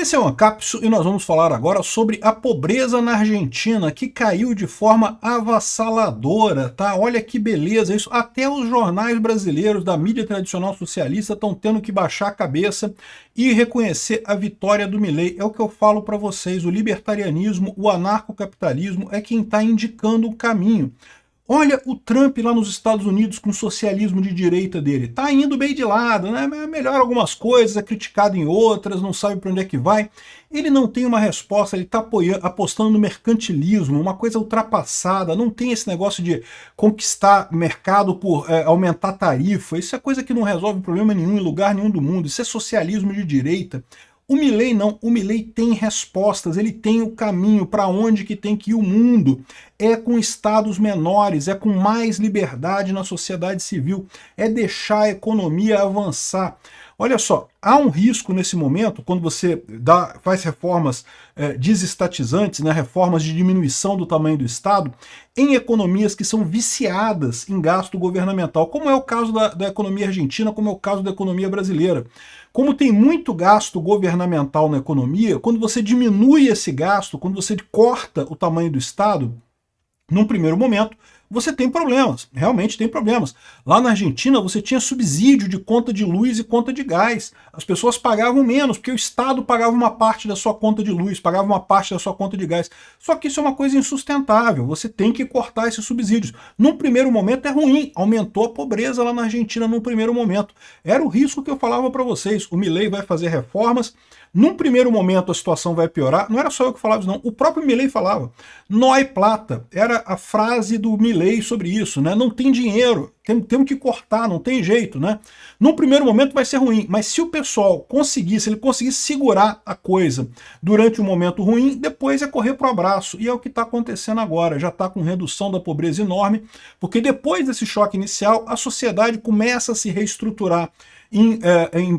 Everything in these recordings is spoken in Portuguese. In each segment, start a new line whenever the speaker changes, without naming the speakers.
Esse é o Ancapsu e nós vamos falar agora sobre a pobreza na Argentina, que caiu de forma avassaladora, tá? Olha que beleza isso. Até os jornais brasileiros da mídia tradicional socialista estão tendo que baixar a cabeça e reconhecer a vitória do Milei. É o que eu falo para vocês, o libertarianismo, o anarcocapitalismo é quem está indicando o caminho. Olha o Trump lá nos Estados Unidos com o socialismo de direita dele. Tá indo bem de lado, né? Melhora algumas coisas, é criticado em outras, não sabe para onde é que vai. Ele não tem uma resposta, ele está apostando no mercantilismo, uma coisa ultrapassada, não tem esse negócio de conquistar mercado por aumentar tarifa. Isso é coisa que não resolve problema nenhum em lugar nenhum do mundo. Isso é socialismo de direita. O Milei não, o Milei tem respostas, ele tem o caminho para onde que tem que ir o mundo. É com estados menores, é com mais liberdade na sociedade civil, é deixar a economia avançar. Olha só, há um risco nesse momento, quando você faz reformas desestatizantes, né, reformas de diminuição do tamanho do Estado, em economias que são viciadas em gasto governamental, como é o caso da economia argentina, como é o caso da economia brasileira. Como tem muito gasto governamental na economia, quando você diminui esse gasto, quando você corta o tamanho do Estado, num primeiro momento, você tem problemas, realmente tem problemas. Lá na Argentina você tinha subsídio de conta de luz e conta de gás. As pessoas pagavam menos, porque o Estado pagava uma parte da sua conta de luz, pagava uma parte da sua conta de gás. Só que isso é uma coisa insustentável, você tem que cortar esses subsídios. Num primeiro momento é ruim, aumentou a pobreza lá na Argentina num primeiro momento. Era o risco que eu falava para vocês, o Milei vai fazer reformas, num primeiro momento a situação vai piorar, não era só eu que falava isso não, o próprio Milei falava. No hay plata, era a frase do Milei sobre isso, né? Não tem dinheiro, temos que cortar, não tem jeito, né? Num primeiro momento vai ser ruim, mas se o pessoal conseguisse, ele conseguisse segurar a coisa durante um momento ruim, depois é correr pro abraço, e é o que está acontecendo agora, já está com redução da pobreza enorme, porque depois desse choque inicial, a sociedade começa a se reestruturar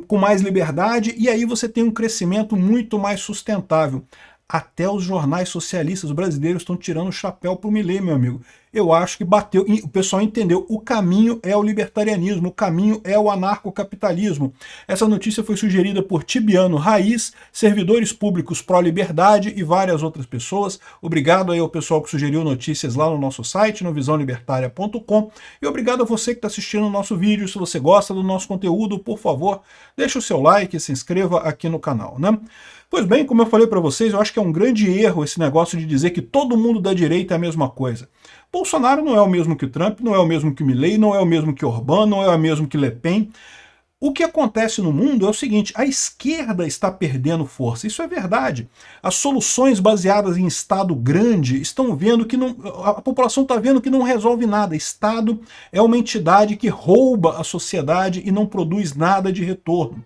com mais liberdade, e aí você tem um crescimento muito mais sustentável. Até os jornais socialistas brasileiros estão tirando o chapéu para o Milei, meu amigo. Eu acho que bateu, o pessoal entendeu, o caminho é o libertarianismo, o caminho é o anarcocapitalismo. Essa notícia foi sugerida por Tibiano Raiz, servidores públicos pró-liberdade e várias outras pessoas. Obrigado aí ao pessoal que sugeriu notícias lá no nosso site, no visãolibertaria.com, e obrigado a você que está assistindo o nosso vídeo. Se você gosta do nosso conteúdo, por favor, deixa o seu like e se inscreva aqui no canal, né? Pois bem, como eu falei para vocês, eu acho que é um grande erro esse negócio de dizer que todo mundo da direita é a mesma coisa. Bolsonaro não é o mesmo que o Trump, não é o mesmo que o Milei, não é o mesmo que Orbán, não é o mesmo que Le Pen. O que acontece no mundo é o seguinte, a esquerda está perdendo força, isso é verdade. As soluções baseadas em Estado grande estão vendo que não, a população está vendo que não resolve nada. Estado é uma entidade que rouba a sociedade e não produz nada de retorno.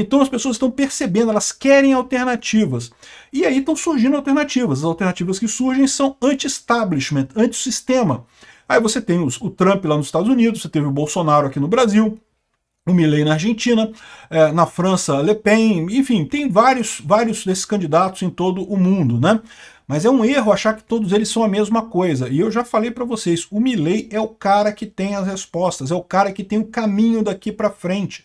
Então as pessoas estão percebendo, elas querem alternativas. E aí estão surgindo alternativas. As alternativas que surgem são anti-establishment, anti-sistema. Aí você tem o Trump lá nos Estados Unidos, você teve o Bolsonaro aqui no Brasil, o Milei na Argentina, na França, Le Pen, enfim, tem vários desses candidatos em todo o mundo, né? Mas é um erro achar que todos eles são a mesma coisa. E eu já falei para vocês, o Milei é o cara que tem as respostas, é o cara que tem o caminho daqui para frente.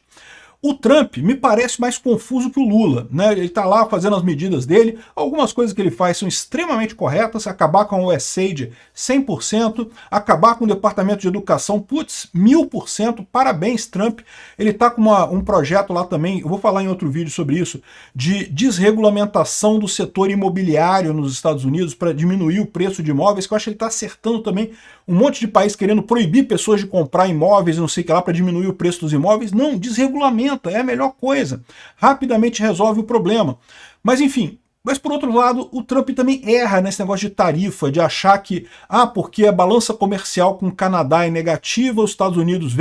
O Trump me parece mais confuso que o Lula, né? Ele está lá fazendo as medidas dele, algumas coisas que ele faz são extremamente corretas, acabar com o USAID 100%, acabar com o Departamento de Educação, putz, 1000%, parabéns Trump. Ele está com um projeto lá também, eu vou falar em outro vídeo sobre isso, de desregulamentação do setor imobiliário nos Estados Unidos para diminuir o preço de imóveis, que eu acho que ele está acertando também um monte de país querendo proibir pessoas de comprar imóveis, não sei o que lá, para diminuir o preço dos imóveis. Não, desregulamenta. É a melhor coisa, rapidamente resolve o problema. Mas enfim, mas por outro lado, o Trump também erra nesse negócio de tarifa, de achar que, porque a balança comercial com o Canadá é negativa, os Estados Unidos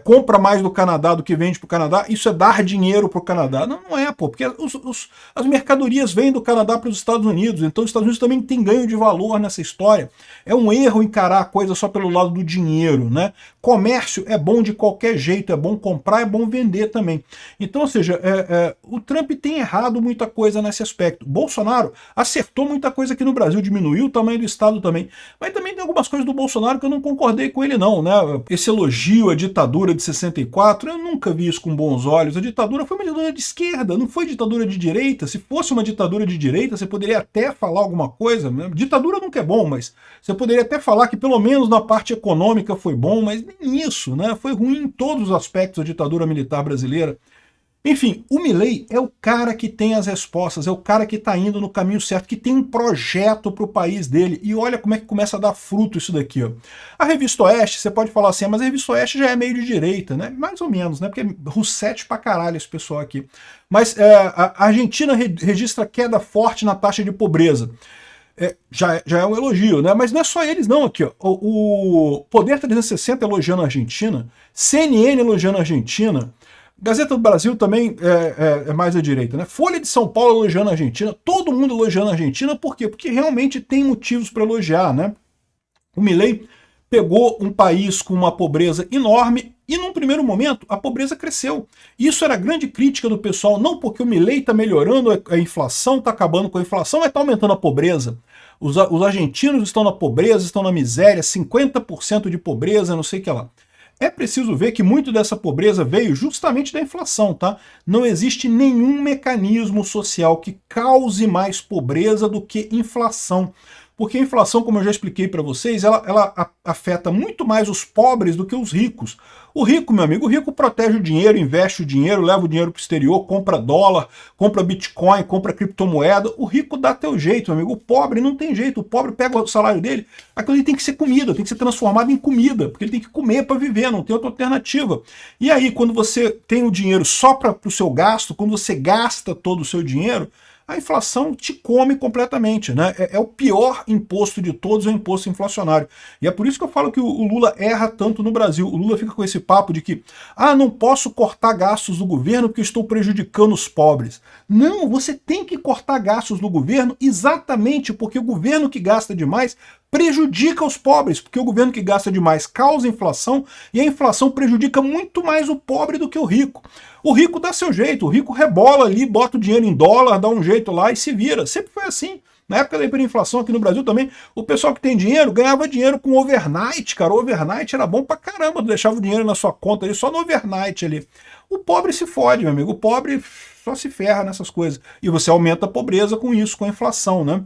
compra mais do Canadá do que vende para o Canadá, isso é dar dinheiro para o Canadá. Não, não é, porque as mercadorias vêm do Canadá para os Estados Unidos, então os Estados Unidos também tem ganho de valor nessa história. É um erro encarar a coisa só pelo lado do dinheiro, né? Comércio é bom de qualquer jeito, é bom comprar, é bom vender também. Então, ou seja, o Trump tem errado muita coisa nesse aspecto. Bolsonaro acertou muita coisa aqui no Brasil, diminuiu o tamanho do Estado também. Mas também tem algumas coisas do Bolsonaro que eu não concordei com ele não, né? Esse elogio à ditadura de 64, eu nunca vi isso com bons olhos. A ditadura foi uma ditadura de esquerda, não foi ditadura de direita. Se fosse uma ditadura de direita, você poderia até falar alguma coisa, né? Ditadura nunca é bom, mas você poderia até falar que pelo menos na parte econômica foi bom, mas nem isso, né? Foi ruim em todos os aspectos da ditadura militar brasileira. Enfim, o Milei é o cara que tem as respostas, é o cara que está indo no caminho certo, que tem um projeto para o país dele. E olha como é que começa a dar fruto isso daqui. Ó. A Revista Oeste, você pode falar assim, mas a Revista Oeste já é meio de direita, né? Mais ou menos, né? Porque é russete pra caralho esse pessoal aqui. Mas a Argentina registra queda forte na taxa de pobreza. Já é um elogio, né? Mas não é só eles não aqui, ó. O Poder 360 elogiando a Argentina, CNN elogiando a Argentina, Gazeta do Brasil também é mais à direita, né? Folha de São Paulo elogiando a Argentina, todo mundo elogiando a Argentina, por quê? Porque realmente tem motivos para elogiar, né? O Milei pegou um país com uma pobreza enorme e num primeiro momento a pobreza cresceu. Isso era a grande crítica do pessoal, não porque o Milei está melhorando a inflação, está acabando com a inflação, mas está aumentando a pobreza. Os argentinos estão na pobreza, estão na miséria, 50% de pobreza, não sei o que lá. É preciso ver que muito dessa pobreza veio justamente da inflação, tá? Não existe nenhum mecanismo social que cause mais pobreza do que inflação. Porque a inflação, como eu já expliquei para vocês, ela afeta muito mais os pobres do que os ricos. O rico, meu amigo, o rico protege o dinheiro, investe o dinheiro, leva o dinheiro para o exterior, compra dólar, compra Bitcoin, compra criptomoeda. O rico dá teu jeito, meu amigo. O pobre não tem jeito. O pobre pega o salário dele, aquilo ali tem que ser comida, tem que ser transformado em comida, porque ele tem que comer para viver, não tem outra alternativa. E aí, quando você tem o dinheiro só para o seu gasto, quando você gasta todo o seu dinheiro, a inflação te come completamente, né? É o pior imposto de todos, é o imposto inflacionário. E é por isso que eu falo que o Lula erra tanto no Brasil. O Lula fica com esse papo de que, não posso cortar gastos do governo porque estou prejudicando os pobres. Não, você tem que cortar gastos do governo exatamente porque o governo que gasta demais prejudica os pobres, porque o governo que gasta demais causa inflação e a inflação prejudica muito mais o pobre do que o rico. O rico dá seu jeito, o rico rebola ali, bota o dinheiro em dólar, dá um jeito lá e se vira. Sempre foi assim. Na época da hiperinflação aqui no Brasil também, o pessoal que tem dinheiro ganhava dinheiro com overnight, cara. O overnight era bom pra caramba, deixava o dinheiro na sua conta ali, só no overnight ali. O pobre se fode, meu amigo, o pobre só se ferra nessas coisas. E você aumenta a pobreza com isso, com a inflação, né?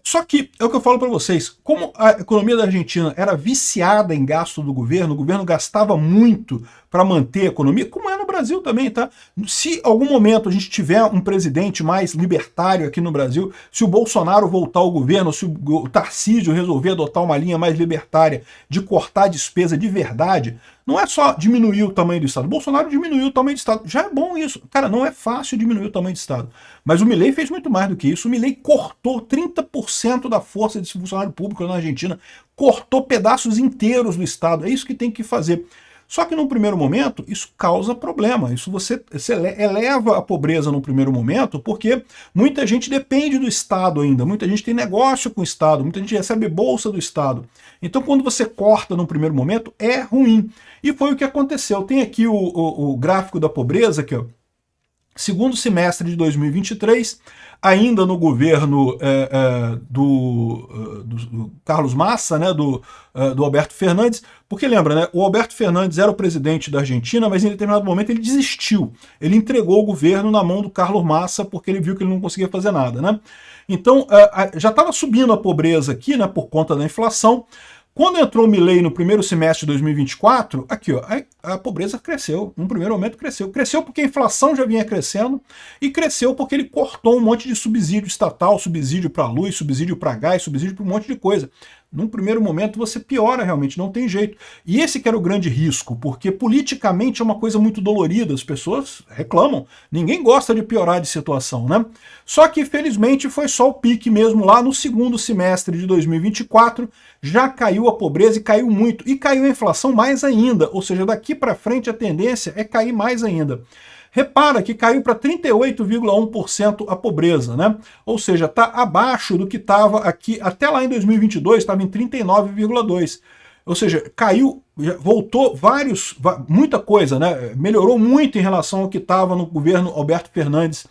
Só que, é o que eu falo para vocês, como a economia da Argentina era viciada em gasto do governo, o governo gastava muito para manter a economia, como é no Brasil também, tá? Se algum momento a gente tiver um presidente mais libertário aqui no Brasil, se o Bolsonaro voltar ao governo, se o Tarcísio resolver adotar uma linha mais libertária de cortar a despesa de verdade, não é só diminuir o tamanho do Estado. O Bolsonaro diminuiu o tamanho do Estado. Já é bom isso. Cara, não é fácil diminuir o tamanho do Estado. Mas o Milei fez muito mais do que isso. O Milei cortou 30% da força de funcionário público na Argentina. Cortou pedaços inteiros do Estado. É isso que tem que fazer. Só que num primeiro momento, isso causa problema. Isso você eleva a pobreza no primeiro momento, porque muita gente depende do Estado ainda, muita gente tem negócio com o Estado, muita gente recebe bolsa do Estado. Então, quando você corta no primeiro momento, é ruim. E foi o que aconteceu. Tem aqui o gráfico da pobreza, aqui, ó. Segundo semestre de 2023, ainda no governo do Carlos Massa, né, do Alberto Fernandes, porque lembra, né, o Alberto Fernandes era o presidente da Argentina, mas em determinado momento ele desistiu. Ele entregou o governo na mão do Carlos Massa porque ele viu que ele não conseguia fazer nada, né? Então, já estava subindo a pobreza aqui, né, por conta da inflação. Quando entrou o Milei no primeiro semestre de 2024, aqui ó, a pobreza cresceu, num primeiro momento cresceu. Cresceu porque a inflação já vinha crescendo e cresceu porque ele cortou um monte de subsídio estatal, subsídio para luz, subsídio para gás, subsídio para um monte de coisa. Num primeiro momento você piora realmente, não tem jeito. E esse que era o grande risco, porque politicamente é uma coisa muito dolorida, as pessoas reclamam, ninguém gosta de piorar de situação, né? Só que felizmente foi só o pique mesmo lá no segundo semestre de 2024, já caiu a pobreza e caiu muito, e caiu a inflação mais ainda, ou seja, daqui para frente a tendência é cair mais ainda. Repara que caiu para 38,1% a pobreza, né? Ou seja, está abaixo do que estava aqui, até lá em 2022 estava em 39,2%. Ou seja, caiu, voltou muita coisa, né? Melhorou muito em relação ao que estava no governo Alberto Fernandes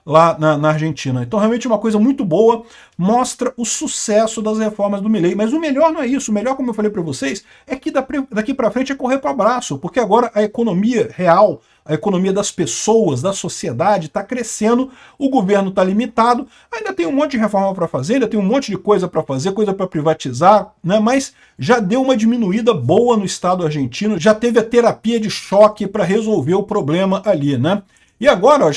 lá na Argentina. Então realmente é uma coisa muito boa, mostra o sucesso das reformas do Milei. Mas o melhor não é isso, o melhor, como eu falei para vocês, é que daqui para frente é correr para o abraço, porque agora a economia real, a economia das pessoas, da sociedade está crescendo, o governo está limitado, ainda tem um monte de reforma para fazer, ainda tem um monte de coisa para fazer, coisa para privatizar, né? Mas já deu uma diminuída boa no Estado argentino, já teve a terapia de choque para resolver o problema ali, né? E agora ó,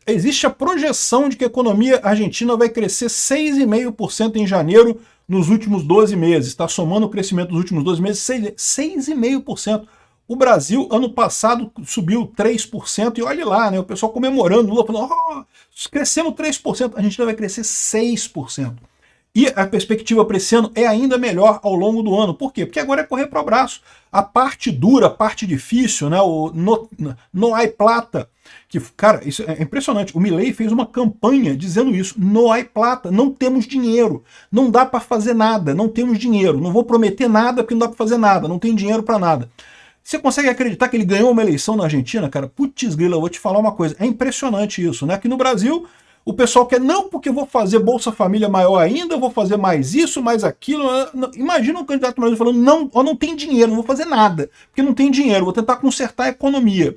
existe a projeção de que a economia argentina vai crescer 6,5% em janeiro nos últimos 12 meses. Está somando o crescimento dos últimos 12 meses, 6,5%. O Brasil, ano passado, subiu 3%, e olha lá, né, o pessoal comemorando, Lula falando, oh, crescemos 3%, a Argentina vai crescer 6%. E a perspectiva para esse ano é ainda melhor ao longo do ano. Por quê? Porque agora é correr para o abraço. A parte dura, a parte difícil, né, o no hay plata, que, cara, isso é impressionante. O Milei fez uma campanha dizendo isso, no hay plata, não temos dinheiro, não dá para fazer nada, não temos dinheiro, não vou prometer nada porque não dá para fazer nada, não tem dinheiro para nada. Você consegue acreditar que ele ganhou uma eleição na Argentina, cara? Putz grila, eu vou te falar uma coisa, é impressionante isso, né? Aqui no Brasil, o pessoal quer, não, porque eu vou fazer Bolsa Família maior ainda, eu vou fazer mais isso, mais aquilo. Imagina um candidato do Brasil falando, não, eu não tenho dinheiro, não vou fazer nada, porque não tem dinheiro, vou tentar consertar a economia.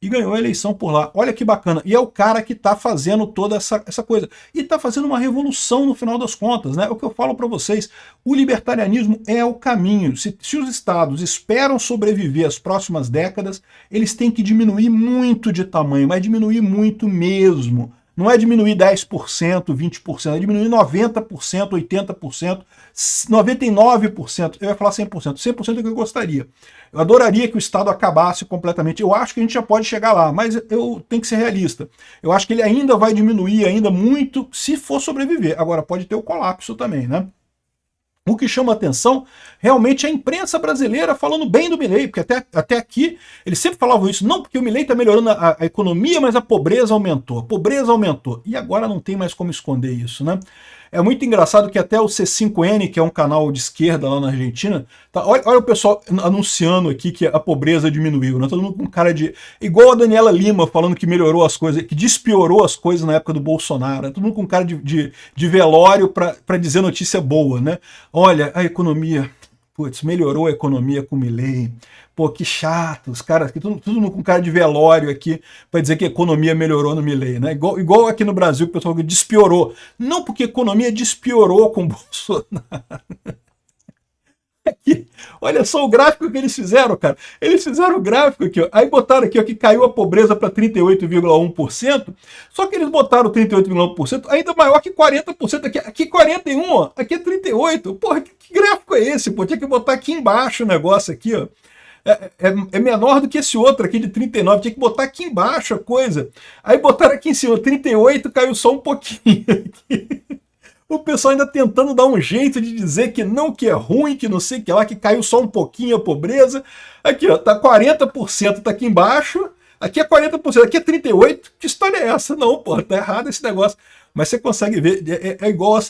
E ganhou a eleição por lá. Olha que bacana. E é o cara que está fazendo toda essa coisa. E está fazendo uma revolução no final das contas, né? É o que eu falo para vocês. O libertarianismo é o caminho. Se os estados esperam sobreviver às próximas décadas, eles têm que diminuir muito de tamanho, mas diminuir muito mesmo. Não é diminuir 10%, 20%, é diminuir 90%, 80%, 99%, eu ia falar 100%, 100% é o que eu gostaria. Eu adoraria que o Estado acabasse completamente, eu acho que a gente já pode chegar lá, mas eu tenho que ser realista. Eu acho que ele ainda vai diminuir ainda muito se for sobreviver. Agora pode ter o colapso também, né? O que chama atenção realmente é a imprensa brasileira falando bem do Milei, porque até aqui eles sempre falavam isso, não porque o Milei está melhorando a economia, mas a pobreza aumentou, e agora não tem mais como esconder isso, né? É muito engraçado que até o C5N, que é um canal de esquerda lá na Argentina, tá, olha o pessoal anunciando aqui que a pobreza diminuiu, né? Todo mundo com cara de... Igual a Daniela Lima falando que melhorou as coisas, que despiorou as coisas na época do Bolsonaro, né? Todo mundo com cara de velório para dizer notícia boa, né? Olha, a economia... Putz, melhorou a economia com o Milei. Pô, que chato, os caras, tudo com cara de velório aqui, para dizer que a economia melhorou no Milei, né? Igual aqui no Brasil, que o pessoal despiorou. Não porque a economia despiorou com o Bolsonaro. Aqui, olha só o gráfico que eles fizeram, cara. Eles fizeram o gráfico aqui, ó. Aí botaram aqui ó, que caiu a pobreza para 38,1%, só que eles botaram 38,1% ainda maior que 40%. Aqui 41%, ó. Aqui é 38%. Porra, que gráfico é esse? Pô, tinha que botar aqui embaixo o negócio aqui, ó. É menor do que esse outro aqui de 39, tinha que botar aqui embaixo a coisa. Aí botaram aqui em cima, 38, caiu só um pouquinho aqui. O pessoal ainda tentando dar um jeito de dizer que não, que é ruim, que não sei o que lá, que caiu só um pouquinho a pobreza. Aqui, ó, tá 40%, tá aqui embaixo, aqui é 40%, aqui é 38%. Que história é essa? Não, pô, tá errado esse negócio. Mas você consegue ver, é igual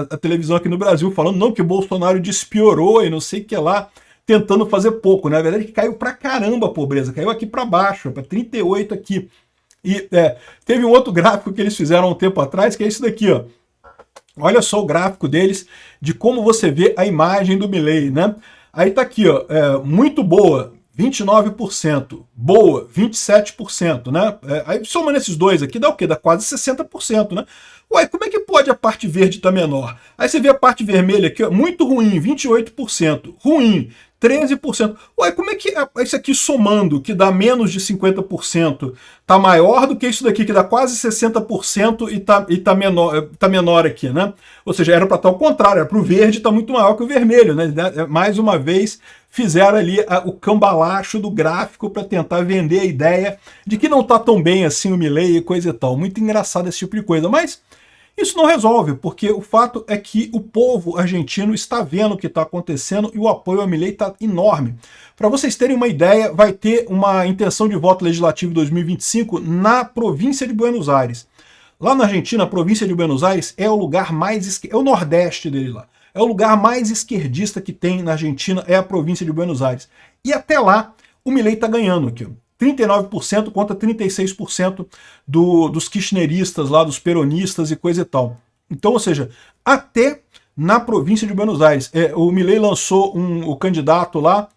a televisão aqui no Brasil falando, não, que o Bolsonaro despiorou e não sei o que lá, tentando fazer pouco. Na verdade, que caiu pra caramba a pobreza, caiu aqui pra baixo, pra 38% aqui. E teve um outro gráfico que eles fizeram há um tempo atrás, que é isso daqui, ó. Olha só o gráfico deles, de como você vê a imagem do Milei, né? Aí tá aqui, ó, muito boa, 29%, boa, 27%, né? Aí somando esses dois aqui, dá o quê? Dá quase 60%, né? Ué, como é que pode a parte verde estar menor? Aí você vê a parte vermelha aqui, ó, muito ruim, 28%, ruim, 13%. Ué, como é que isso aqui somando, que dá menos de 50%, tá maior do que isso daqui, que dá quase 60% e tá menor aqui, né? Ou seja, era para estar ao contrário, era para o verde estar muito maior que o vermelho, né? Mais uma vez, fizeram ali o cambalacho do gráfico para tentar vender a ideia de que não tá tão bem assim o Milei e coisa e tal. Muito engraçado esse tipo de coisa, mas isso não resolve, porque o fato é que o povo argentino está vendo o que está acontecendo e o apoio ao Milei está enorme. Para vocês terem uma ideia, vai ter uma intenção de voto legislativo em 2025 na província de Buenos Aires. Lá na Argentina, a província de Buenos Aires é o lugar mais... é o nordeste dele lá. é o lugar mais esquerdista que tem na Argentina, é a província de Buenos Aires. E até lá, o Milei está ganhando aqui, 39% contra 36% dos kirchneristas lá, dos peronistas e coisa e tal. Então, ou seja, até na província de Buenos Aires, o Milei lançou o candidato lá,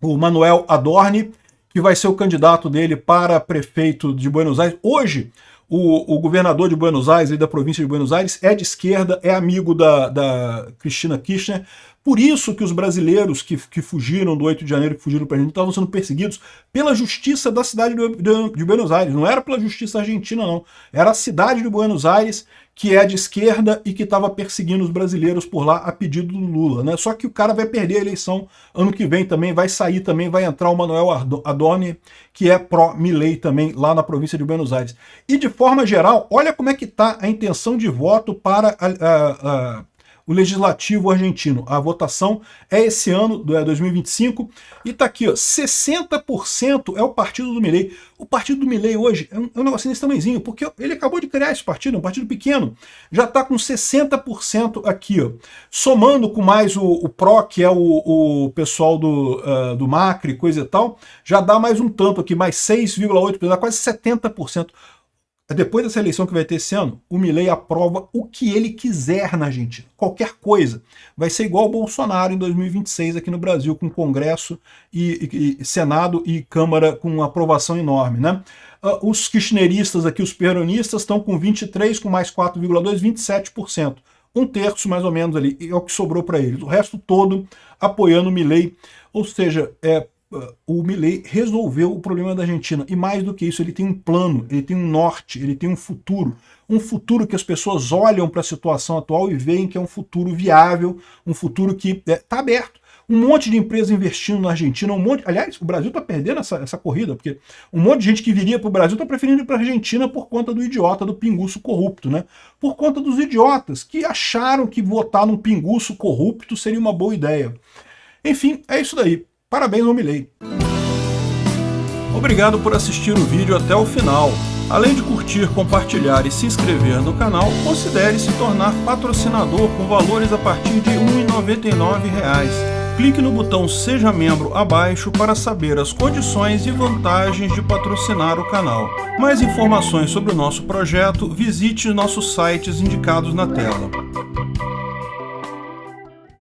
o Manuel Adorni, que vai ser o candidato dele para prefeito de Buenos Aires. Hoje, o governador de Buenos Aires, e da província de Buenos Aires, é de esquerda, é amigo da Cristina Kirchner. Por isso que os brasileiros que fugiram do 8 de janeiro, que fugiram para a Argentina, estavam sendo perseguidos pela justiça da cidade de Buenos Aires. Não era pela justiça argentina, não. Era a cidade de Buenos Aires, que é de esquerda e que estava perseguindo os brasileiros por lá a pedido do Lula, né? Só que o cara vai perder a eleição ano que vem também, vai sair também, vai entrar o Manuel Adorni, que é pró-Milei também, lá na província de Buenos Aires. E de forma geral, olha como é que está a intenção de voto para o legislativo argentino. A votação é esse ano, 2025, e tá aqui, ó, 60% é o partido do Milei. O partido do Milei hoje é um negocinho desse tamanhozinho, porque ele acabou de criar esse partido, é um partido pequeno, já tá com 60% aqui, ó. Somando com mais o PRO, que é o pessoal do Macri, coisa e tal, já dá mais um tanto aqui, mais 6,8%, dá quase 70%. Depois dessa eleição que vai ter esse ano, o Milei aprova o que ele quiser na Argentina. Qualquer coisa. Vai ser igual o Bolsonaro em 2026 aqui no Brasil, com Congresso e Senado e Câmara com aprovação enorme, né? Os kirchneristas aqui, os peronistas, estão com 23%, com mais 4,2%, 27%. Um terço, mais ou menos, ali, é o que sobrou para eles. O resto todo apoiando o Milei. Ou seja, o Milei resolveu o problema da Argentina, e mais do que isso, ele tem um plano, ele tem um norte, ele tem um futuro que as pessoas olham para a situação atual e veem que é um futuro viável, um futuro que está aberto. Um monte de empresas investindo na Argentina, aliás, o Brasil está perdendo essa corrida, porque um monte de gente que viria para o Brasil está preferindo ir para a Argentina por conta do idiota do pinguço corrupto, né? Por conta dos idiotas que acharam que votar num pinguço corrupto seria uma boa ideia. Enfim, é isso daí. Parabéns ao Milei. Obrigado por assistir o vídeo até o final. Além de curtir, compartilhar e se inscrever no canal, considere se tornar patrocinador com valores a partir de R$ 1,99. Clique no botão Seja Membro abaixo para saber as condições e vantagens de patrocinar o canal. Mais informações sobre o nosso projeto, visite nossos sites indicados na tela.